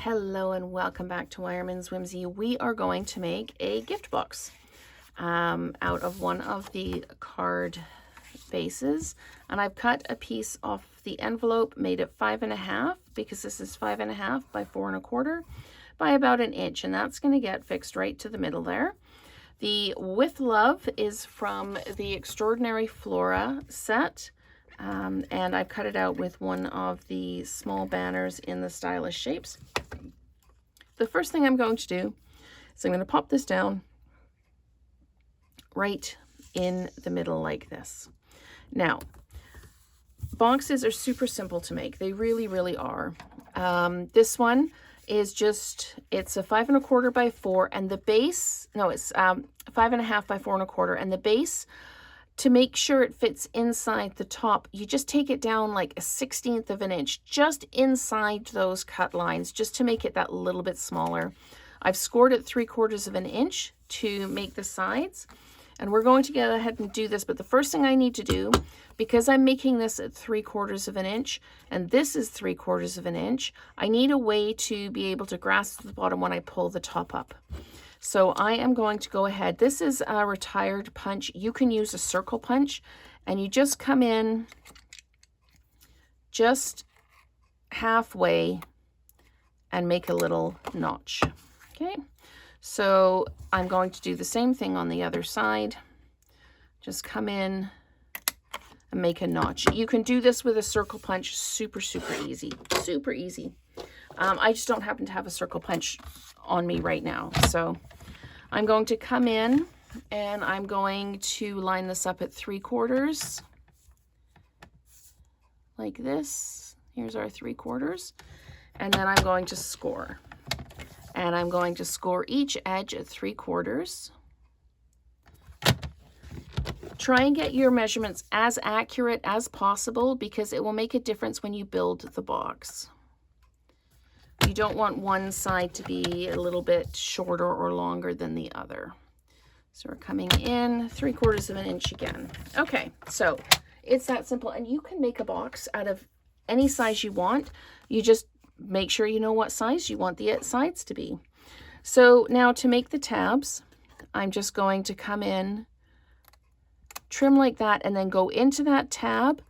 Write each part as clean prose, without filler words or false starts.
Hello and welcome back to Wireman's Whimsy. We are going to make a gift box out of one of the card bases, and I've cut a piece off the envelope, made it 5.5 because this is 5.5 by 4.25 by about an inch, and that's going to get fixed right to the middle there. The With Love is from the Extraordinary Flora set. And I've cut it out with one of the small banners in the stylish shapes. The first thing I'm going to do is I'm going to pop this down right in the middle like this. Now, boxes are super simple to make. They really, really are. This one is just, it's a 5.25 by 4, and the base, no, it's 5.5 by 4.25, and the base, to make sure it fits inside the top, you just take it down like a 1/16 of an inch, just inside those cut lines, just to make it that little bit smaller. I've scored it 3/4 of an inch to make the sides, and we're going to go ahead and do this. But the first thing I need to do, because I'm making this at 3/4 of an inch, and this is 3/4 of an inch, I need a way to be able to grasp the bottom when I pull the top up. So I am going to go ahead. This is a retired punch. You can use a circle punch, and you just come in just halfway and make a little notch. Okay, so I'm going to do the same thing on the other side. Just come in and make a notch. You can do this with a circle punch, super easy, super easy. I just don't happen to have a circle punch on me right now, so I'm going to come in and I'm going to line this up at 3/4 like this. Here's our 3/4, and then I'm going to score, and I'm going to score each edge at 3/4. Try and get your measurements as accurate as possible, because it will make a difference when you build the box. You don't want one side to be a little bit shorter or longer than the other. So we're coming in 3/4 of an inch again. Okay, so it's that simple, and you can make a box out of any size you want. You just make sure you know what size you want the sides to be. So now to make the tabs, I'm just going to come in, trim like that, and then go into that tab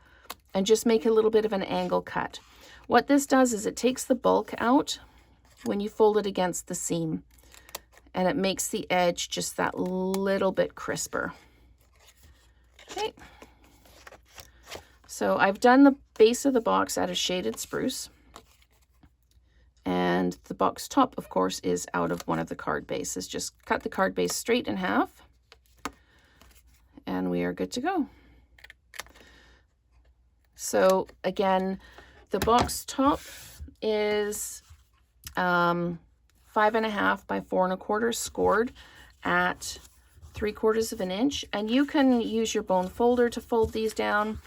and just make a little bit of an angle cut. What this does is it takes the bulk out when you fold it against the seam, and it makes the edge just that little bit crisper. Okay, so I've done the base of the box out of shaded spruce, and the box top, of course, is out of one of the card bases. Just cut the card base straight in half, and we are good to go. So again, the box top is 5.5 by 4.25 scored at 3/4 of an inch, and you can use your bone folder to fold these down,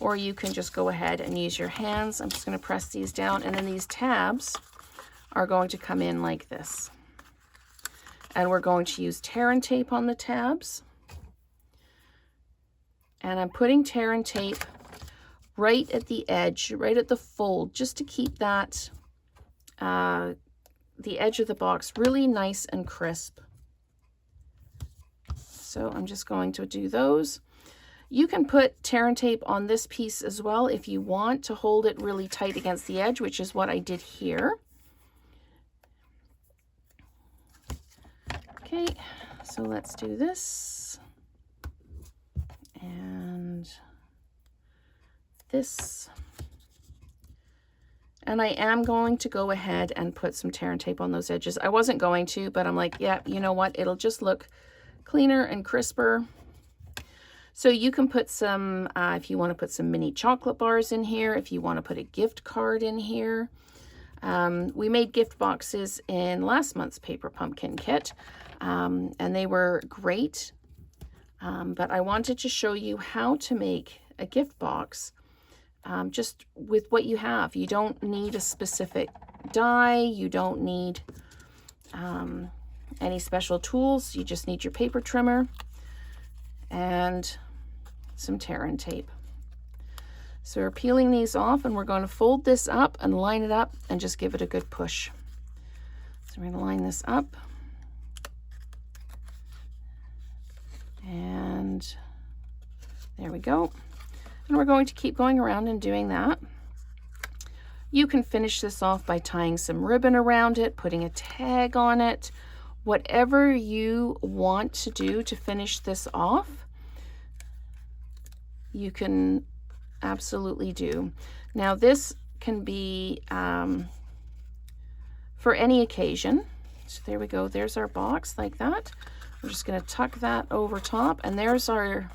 or you can just go ahead and use your hands. I'm just going to press these down, and then these tabs are going to come in like this, and we're going to use tear and tape on the tabs, and I'm putting tear and tape right at the edge, right at the fold, just to keep that, the edge of the box really nice and crisp. So I'm just going to do those. You can put tear and tape on this piece as well if you want to hold it really tight against the edge, which is what I did here. Okay, so let's do this. And this, and I am going to go ahead and put some tear and tape on those edges. I wasn't going to, but I'm like, yeah, you know what, it'll just look cleaner and crisper. So you can put some, if you want to put some mini chocolate bars in here, if you want to put a gift card in here. We made gift boxes in last month's paper pumpkin kit, and they were great, but I wanted to show you how to make a gift box just with what you have. You don't need a specific die. You don't need any special tools. You just need your paper trimmer and some tear and tape. So we're peeling these off, and we're going to fold this up and line it up and just give it a good push. So we're going to line this up. And there we go. And we're going to keep going around and doing that. You can finish this off by tying some ribbon around it, putting a tag on it, whatever you want to do to finish this off, you can absolutely do. Now this can be for any occasion. So there we go, there's our box like that. We're just going to tuck that over top, and there's our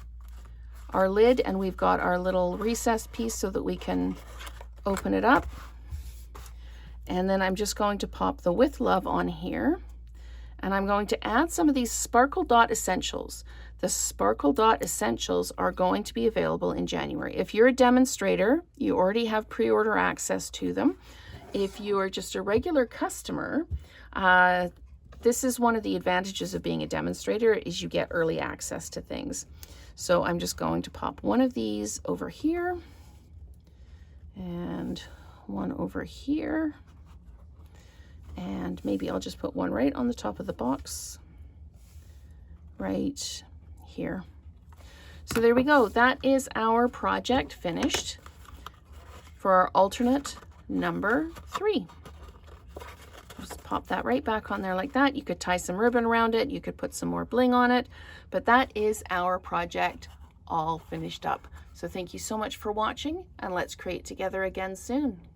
lid, and we've got our little recessed piece so that we can open it up. And then I'm just going to pop the With Love on here, and I'm going to add some of these Sparkle Dot Essentials. The Sparkle Dot Essentials are going to be available in January. If you're a demonstrator, you already have pre-order access to them. If you are just a regular customer, this is one of the advantages of being a demonstrator, is you get early access to things. So I'm just going to pop one of these over here and one over here. And maybe I'll just put one right on the top of the box, right here. So there we go. That is our project finished for our alternate number 3. Just pop that right back on there like that. You could tie some ribbon around it. You could put some more bling on it. But that is our project all finished up. So thank you so much for watching, and let's create together again soon.